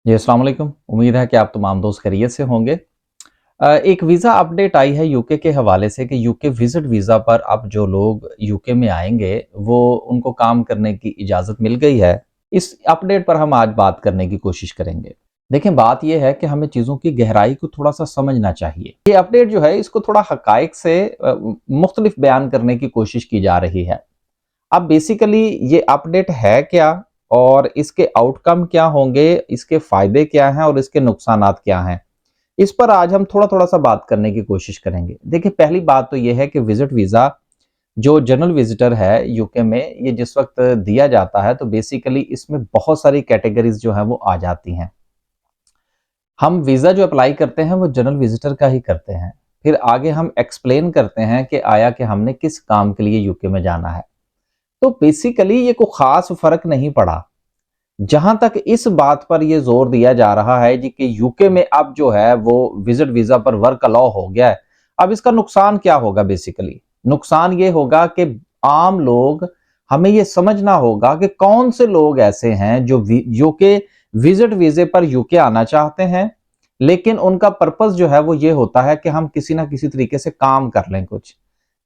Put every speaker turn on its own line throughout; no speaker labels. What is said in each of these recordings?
जी, अस्सलाम वालेकुम। उम्मीद है कि आप तमाम दोस्त खैरियत से होंगे। एक वीज़ा अपडेट आई है यूके के हवाले से कि यूके विज़िट वीज़ा पर अब जो लोग यूके में आएँगे, वो उनको काम करने की इजाज़त मिल गई है। इस अपडेट पर हम आज बात करने की कोशिश करेंगे। देखें, बात ये है कि हमें चीज़ों की गहराई को थोड़ा-सा समझना चाहिए। ये अपडेट जो है, इसको थोड़ा हक़ाइक़ से मुख़्तलिफ़ बयान करने की कोशिश की जा रही है। अब बेसिकली ये अपडेट है क्या और इसके आउटकम क्या होंगे, इसके फ़ायदे क्या हैं और इसके नुकसानात क्या हैं? इस पर आज हम थोड़ा-थोड़ा सा बात करने की कोशिश करेंगे। देखिए, पहली बात तो ये है कि विज़िट वीज़ा जो जनरल विज़िटर है यूके में, ये जिस वक़्त दिया जाता है, तो बेसिकली इसमें बहुत सारी कैटेगरीज़ जो हैं वो आ जाती हैं। हम वीज़ा जो अप्लाई करते हैं वो जनरल विज़िटर का ही करते हैं। फिर आगे हम एक्सप्लेन करते हैं कि आया कि हमने किस काम के लिए यूके में जाना है। तो बेसिकली ये कोई ख़ास फ़र्क नहीं पड़ा। जहां तक इस बात पर यह जोर दिया जा रहा है जी कि यूके में अब जो है वो विजिट वीजा पर वर्क अलाउ हो गया है। अब इसका नुकसान क्या होगा? बेसिकली नुकसान ये होगा कि आम लोग, हमें ये समझना होगा कि कौन से लोग ऐसे हैं जो यूके विजिट वीजे पर यूके आना चाहते हैं, लेकिन उनका पर्पस जो है वो ये होता है कि हम किसी ना किसी तरीके से काम कर लें कुछ।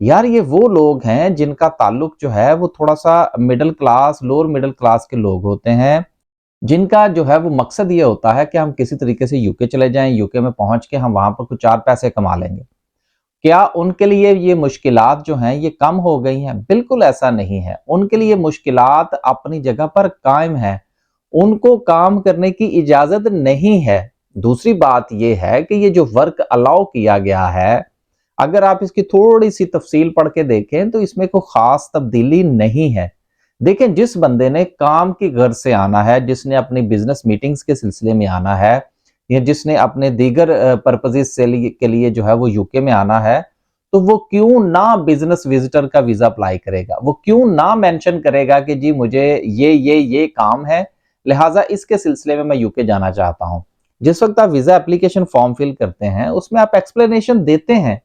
यार, ये वो लोग हैं जिनका ताल्लुक जो है वो थोड़ा सा middle class, lower middle class के लोग होते हैं, जिनका जो है वो मकसद ये होता है कि हम किसी तरीके से यूके चले जाएं, यूके में पहुंच के हम वहां पर कुछ 4 पैसे कमा लेंगे। क्या उनके लिए ये मुश्किलात जो हैं ये कम हो गई हैं? बिल्कुल ऐसा नहीं है। उनके लिए मुश्किलात अपनी जगह पर कायम है। उनको काम करने की इजाजत नहीं है। दूसरी बात ये है कि ये जो वर्क अलाउ किया गया है, अगर आप इसकी थोड़ी सी तफसील पढ़ के देखें तो इसमें कोई खास तब्दीली नहीं है। देखें, जिस बंदे ने काम की गर्ज से आना है, जिसने अपनी बिजनेस मीटिंग्स के सिलसिले में आना है, या जिसने अपने दीगर पर्पजेस के लिए जो है वो यूके में आना है, तो वो क्यों ना बिजनेस विजिटर का वीजा अप्लाई करेगा? वो क्यों ना मेंशन करेगा कि जी मुझे ये काम है, लिहाजा इसके सिलसिले में मैं यूके जाना चाहता हूं। जिस वक्त आप वीजा एप्लीकेशन फॉर्म फिल करते हैं, उसमें आप एक्सप्लेनेशन देते हैं।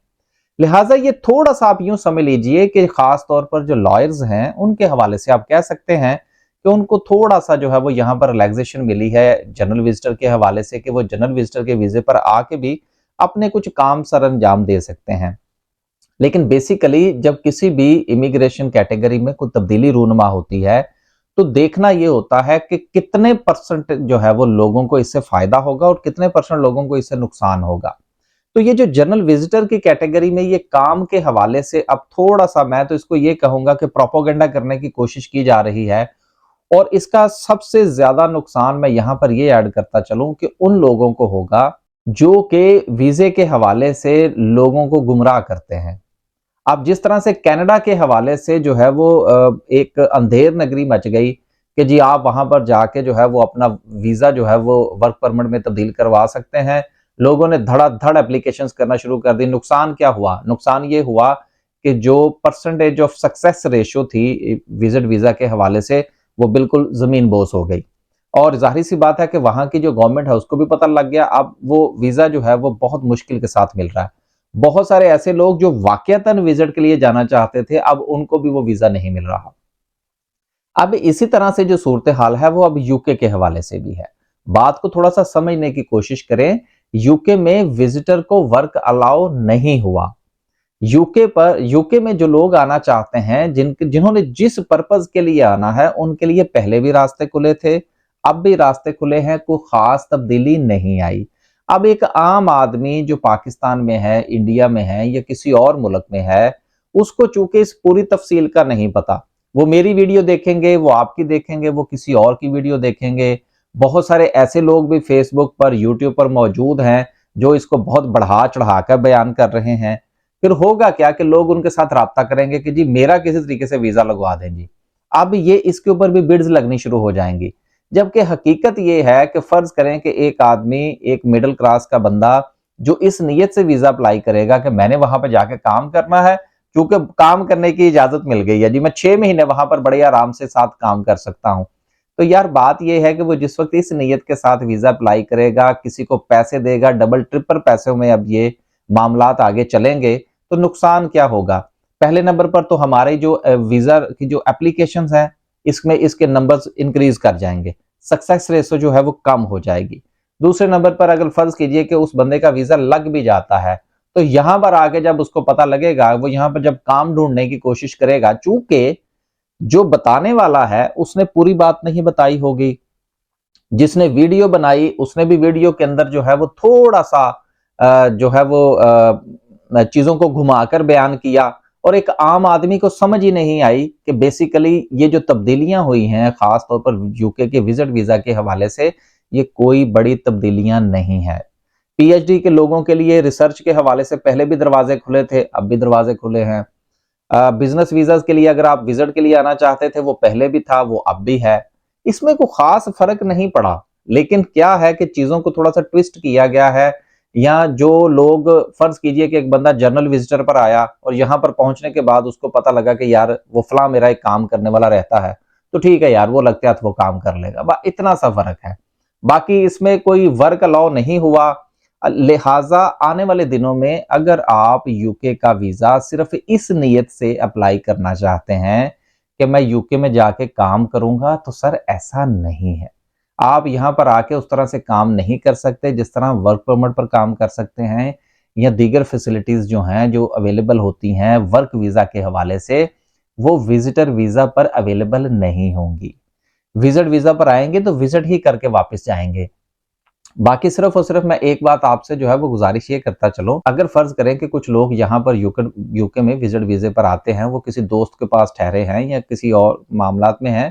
लिहाजा ये थोड़ा-सा आप यूँ समझ लीजिए कि ख़ास तौर पर जो लॉयर्स हैं, उनके हवाले से आप कह सकते हैं कि उनको थोड़ा-सा जो है वो यहाँ पर रिलैक्सेशन मिली है जनरल विज़िटर के हवाले से, कि वो जनरल विज़िटर के वीज़े पर आके भी अपने कुछ काम सरअंजाम दे सकते हैं। लेकिन बेसिकली जब किसी भी इमिग्रेशन कैटेगरी में कोई तब्दीली रूनुमा होती है, तो देखना ये होता है कि कितने परसेंट जो है वो लोगों को इससे फ़ायदा होगा और कितने परसेंट लोगों को इससे नुकसान होगा। तो ये जो जनरल विजिटर की कैटेगरी में ये काम के हवाले से अब थोड़ा-सा, मैं तो इसको ये कहूँगा कि प्रोपेगेंडा करने की कोशिश की जा रही है, और इसका सबसे ज़्यादा नुकसान मैं यहाँ पर ये ऐड करता चलूँ कि उन लोगों को होगा जो कि वीज़े के हवाले से लोगों को गुमराह करते हैं। अब जिस तरह से कनाडा के हवाले से जो है वो एक अंधेर नगरी मच गई कि जी आप वहां पर जाके जो है वो अपना वीजा जो है वो वर्क परमिट में तब्दील करवा सकते हैं। लोगों ने धड़ाधड़ एप्लीकेशंस करना शुरू कर दी। नुकसान क्या हुआ? नुकसान ये हुआ कि जो परसेंटेज ऑफ सक्सेस रेशियो थी विजिट वीजा के हवाले से, वो बिल्कुल जमीन बोस हो गई। और जाहिर सी बात है कि वहां की जो गवर्नमेंट है उसको भी पता लग गया, अब वो वीजा जो है वो बहुत मुश्किल के साथ मिल रहा है। बहुत सारे ऐसे लोग जो वाकयातन विजिट के लिए जाना चाहते थे, अब उनको भी वो वीजा नहीं मिल रहा। अब इसी तरह से जो सूरत हाल है वो अब यूके के हवाले से भी है। बात को थोड़ा सा समझने की कोशिश करें। यूके में विजिटर को वर्क अलाउ नहीं हुआ। यूके में जो लोग आना चाहते हैं, जिन्होंने जिस पर्पज के लिए आना है, उनके लिए पहले भी रास्ते खुले थे, अब भी रास्ते खुले हैं, कोई खास तब्दीली नहीं आई। अब एक आम आदमी जो पाकिस्तान में है, इंडिया में है या किसी और मुल्क में है, उसको चूंकि इस पूरी तफसील का नहीं पता। वो मेरी वीडियो देखेंगे, वो आपकी देखेंगे, वो किसी और की वीडियो देखेंगे। बहुत सारे ऐसे लोग भी फेसबुक पर, यूट्यूब पर मौजूद हैं जो इसको बहुत बढ़ा चढ़ा कर बयान कर रहे हैं। फिर होगा क्या कि लोग उनके साथ राब्ता करेंगे कि जी मेरा किसी तरीके से वीजा लगवा दें जी। अब ये इसके ऊपर भी बिड्स लगनी शुरू हो जाएंगी। जबकि हकीकत ये है कि फर्ज करें कि एक आदमी, एक मिडिल क्लास का बंदा जो इस नीयत से वीजा अप्लाई करेगा कि मैंने वहां पर जाके काम करना है, क्योंकि काम करने की इजाजत मिल गई है जी, मैं 6 महीने वहां पर बड़े आराम से साथ काम कर सकता हूं। तो यार बात यह है कि वो जिस वक्त इस नीयत के साथ वीजा अप्लाई करेगा, किसी को पैसे देगा, डबल ट्रिपल पैसों में अब ये मामलात आगे चलेंगे, तो नुकसान क्या होगा? पहले नंबर पर तो हमारे जो वीजा की जो एप्लीकेशंस हैं, इसमें इसके नंबर्स इंक्रीज कर जाएंगे। सक्सेस रेशो जो है वो कम हो जाएगी। दूसरे नंबर पर अगर फर्ज कीजिए कि उस बंदे का वीजा लग भी जाता है, तो यहां पर आके जब उसको पता लगेगा, वो यहां पर जब काम ढूंढने की कोशिश करेगा, चूंकि जो बताने वाला है उसने पूरी बात नहीं बताई होगी, जिसने वीडियो बनाई उसने भी वीडियो के अंदर जो है वो थोड़ा सा जो है वो चीजों को घुमाकर बयान किया, और एक आम आदमी को समझ ही नहीं आई कि बेसिकली ये जो तब्दीलियां हुई हैं खास तौर पर यूके के विजिट वीजा के हवाले से, ये कोई बड़ी तब्दीलियां नहीं है। पीएचडी के लोगों के लिए रिसर्च के हवाले से पहले भी दरवाजे खुले थे, अब भी दरवाजे खुले हैं। बिजनेस वीजा के लिए अगर आप विजिट के लिए आना चाहते थे, वो पहले भी था, वो अब भी है। इसमें कोई खास फर्क नहीं पड़ा, लेकिन क्या है कि चीजों को थोड़ा सा ट्विस्ट किया गया है। या जो लोग, फर्ज कीजिए कि एक बंदा जर्नल विजिटर पर आया और यहां पर पहुंचने के बाद उसको पता लगा कि यार वो फला मेरा एक काम करने वाला रहता है, तो ठीक है यार, वो लगता है तो वो काम कर लेगा, इतना सा फर्क है। बाकी इसमें कोई वर्क अलाउ नहीं हुआ। लिहाजा आने वाले दिनों में अगर आप यूके का वीजा सिर्फ इस नीयत से अप्लाई करना चाहते हैं कि मैं यूके में जाके काम करूंगा, तो सर ऐसा नहीं है। आप यहां पर आके उस तरह से काम नहीं कर सकते जिस तरह वर्क परमिट पर काम कर सकते हैं, या दीगर फैसिलिटीज जो हैं जो अवेलेबल होती हैं वर्क वीजा के हवाले से, वो विजिटर वीजा पर अवेलेबल नहीं होंगी। विजिट वीजा पर आएंगे तो विजिट ही करके वापस जाएंगे। बाकी सिर्फ और सिर्फ मैं एक बात आपसे जो है वो गुजारिश ये करता चलो, अगर फर्ज करें कि कुछ लोग यहाँ पर यूके में विजिट वीजे पर आते हैं, वो किसी दोस्त के पास ठहरे हैं या किसी और मामलात में हैं,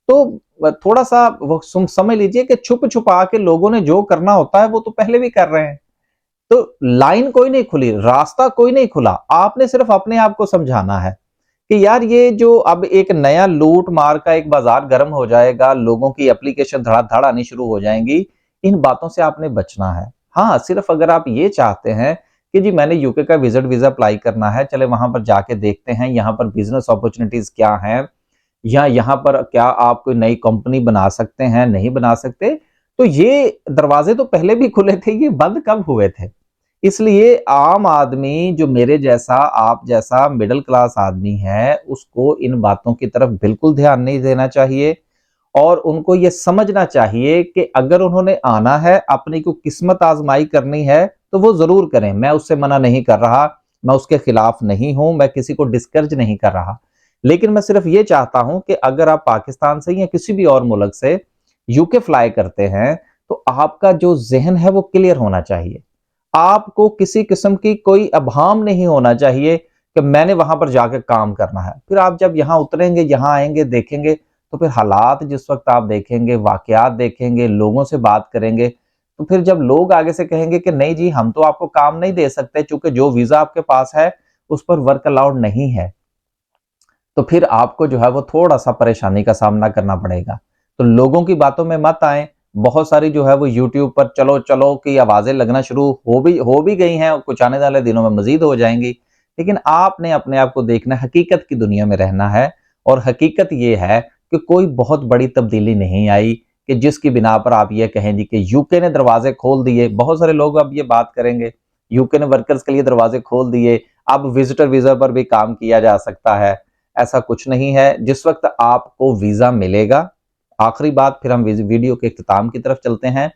तो थोड़ा सा वो समझ लीजिए कि छुप छुपा के लोगों ने जो करना होता है वो तो पहले भी कर रहे हैं। तो लाइन कोई नहीं खुली, रास्ता कोई नहीं खुला, आपने सिर्फ अपने आप को समझाना है कि यार ये जो अब एक नया लूट मार का एक बाजार गर्म हो जाएगा, लोगों की एप्लीकेशन धड़ाधड़ आनी शुरू हो जाएंगी, इन बातों से आपने बचना है। हाँ, सिर्फ अगर आप ये चाहते हैं कि जी मैंने यूके का विजिट वीजा अप्लाई करना है, चले वहां पर जाके देखते हैं यहाँ पर बिजनेस अपॉर्चुनिटीज क्या हैं, या यहाँ पर क्या आप कोई नई कंपनी बना सकते हैं, नहीं बना सकते, तो ये दरवाजे तो पहले भी खुले थे, ये बंद कब हुए थे? इसलिए आम आदमी जो मेरे जैसा, आप जैसा मिडिल क्लास आदमी है, उसको इन बातों की तरफ बिल्कुल ध्यान नहीं देना चाहिए, और उनको ये समझना चाहिए कि अगर उन्होंने आना है, अपनी को किस्मत आजमाई करनी है, तो वो जरूर करें। मैं उससे मना नहीं कर रहा, मैं उसके खिलाफ नहीं हूं, मैं किसी को डिस्करेज नहीं कर रहा, लेकिन मैं सिर्फ ये चाहता हूं कि अगर आप पाकिस्तान से या किसी भी और मुल्क से यूके फ्लाई करते हैं, तो आपका जो जहन है वो क्लियर होना चाहिए। आपको किसी किस्म की कोई अभाम नहीं होना चाहिए कि मैंने वहां पर जाकर काम करना है। फिर आप जब यहां उतरेंगे, यहां आएंगे, देखेंगे, तो फिर हालात जिस वक्त आप देखेंगे, वाकयात देखेंगे, लोगों से बात करेंगे, तो फिर जब लोग आगे से कहेंगे कि नहीं जी हम तो आपको काम नहीं दे सकते चूंकि जो वीजा आपके पास है उस पर वर्क अलाउड नहीं है, तो फिर आपको जो है वो थोड़ा सा परेशानी का सामना करना पड़ेगा। तो लोगों की बातों में मत आए। बहुत सारी जो है वो यूट्यूब पर चलो चलो की आवाजें लगना शुरू हो भी गई हैं, और कुछ आने वाले दिनों में मजीद हो जाएंगी। लेकिन आपने अपने आप को देखना, हकीकत की दुनिया में रहना है, और हकीकत ये है कि कोई बहुत बड़ी तब्दीली नहीं आई कि जिसकी बिना पर आप ये कहें जी कि यूके ने दरवाजे खोल दिए। बहुत सारे लोग अब ये बात करेंगे, यूके ने वर्कर्स के लिए दरवाजे खोल दिए, अब विजिटर वीजा पर भी काम किया जा सकता है। ऐसा कुछ नहीं है। जिस वक्त आपको वीजा मिलेगा, आखिरी बात, फिर हम वीडियो के इख्तिताम की तरफ चलते हैं।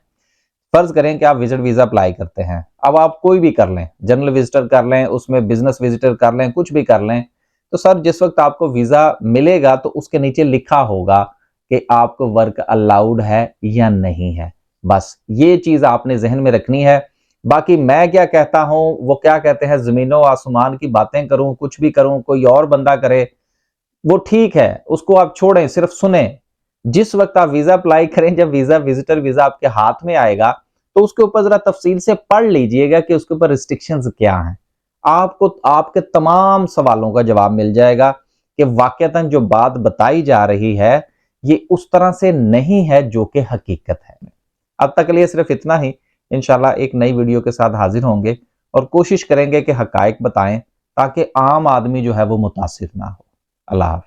फर्ज करें कि आप विजिट वीजा अप्लाई करते हैं, अब आप कोई भी कर लें, जनरल विजिटर कर लें, उसमें बिजनेस विजिटर कर लें, कुछ भी कर लें, तो सर जिस वक्त आपको वीजा मिलेगा तो उसके नीचे लिखा होगा कि आपको वर्क अलाउड है या नहीं है। बस ये चीज आपने जहन में रखनी है। बाकी मैं क्या कहता हूं, वो क्या कहते हैं, जमीनों आसमान की बातें करूं, कुछ भी करूं, कोई और बंदा करे, वो ठीक है, उसको आप छोड़ें, सिर्फ सुने। जिस वक्त आप वीजा अप्लाई करें, जब वीजा विजिटर वीजा आपके हाथ में आएगा, तो उसके ऊपर जरा तफसील से पढ़ लीजिएगा कि उसके ऊपर रिस्ट्रिक्शंस क्या हैं। आपको आपके तमाम सवालों का जवाब मिल जाएगा कि वाकयातन जो बात बताई जा रही है ये उस तरह से नहीं है जो कि हकीकत है। अब तक के लिए सिर्फ इतना ही। इंशाल्लाह एक नई वीडियो के साथ हाजिर होंगे और कोशिश करेंगे कि हकायक बताएं ताकि आम आदमी जो है वो मुतासिर ना हो। अल्लाह हाफिज।